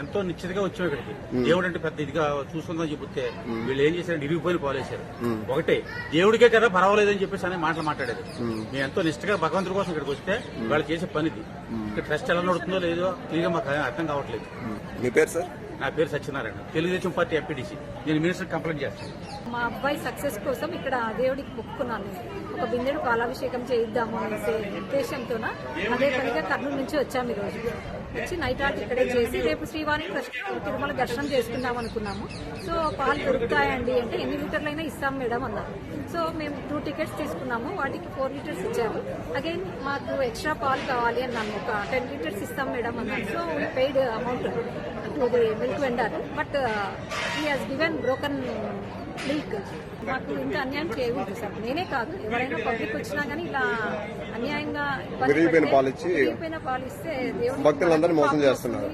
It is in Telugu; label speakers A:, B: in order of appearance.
A: ఎంతో నిశ్చితగా వచ్చాం ఇక్కడికి. దేవుడు అంటే పెద్ద ఇదిగా చూసుకుందని చెప్తే వీళ్ళు ఏం చేశారు, ఇరిగిపోయిన పాలేశారు. ఒకటే దేవుడికే కదా పర్వాలేదని చెప్పేసి అనే మాటలు మాట్లాడేది. మేము ఎంతో నిష్ఠగా భగవంతుడి కోసం ఇక్కడికి వస్తే వాళ్ళు చేసే పనిది. ఇక్కడ ట్రస్ట్ ఎలా నడుతుందో లేదో క్లియర్గా మాకు అర్థం కావట్లేదు.
B: మీ పేరు సార్?
A: నా పేరు సత్యనారాయణ, తెలుగుదేశం పార్టీ ఎంపీటీసీ. నేను మినిస్టర్ కంప్లైంట్ చేస్తాను.
C: మా అబ్బాయి సక్సెస్ కోసం ఇక్కడ దేవుడికి మొక్కుకున్నాను. ఒక బిందెడు పాలాభిషేకం చేయిద్దాము అనేసి ఉద్దేశంతోన అదే పనిగా కర్నూలు నుంచి వచ్చాము. ఈ రోజు వచ్చి నైట్ ఆర్ట్ ఇక్కడే చేసి రేపు శ్రీవాణి తిరుమల దర్శనం చేసుకుందాం అనుకున్నాము. సో పాలు దొరుకుతాయండి అంటే ఎన్ని లీటర్లైనా ఇస్తాం మేడం అన్నారు. సో మేము 2 టికెట్స్ తీసుకున్నాము, వాటికి 4 లీటర్స్ ఇచ్చారు. అగైన్ మాకు ఎక్స్ట్రా పాలు కావాలి అన్నాము, ఒక 10 లీటర్స్ ఇస్తాం మేడం అన్నారు. So we paid amount to the milk vendor, but he has given broken milk. మాకు ఇంత అన్యాయం చేయకూడదు సార్. నేనే కాదు, ఎవరైనా పబ్లిక్ వచ్చినా కానీ ఇలా అన్యాయంగా
B: విరిగిపోయిన పాలు ఇస్తే
C: దేవుడు
B: భక్తులందరినీ మోసం చేస్తున్నారు.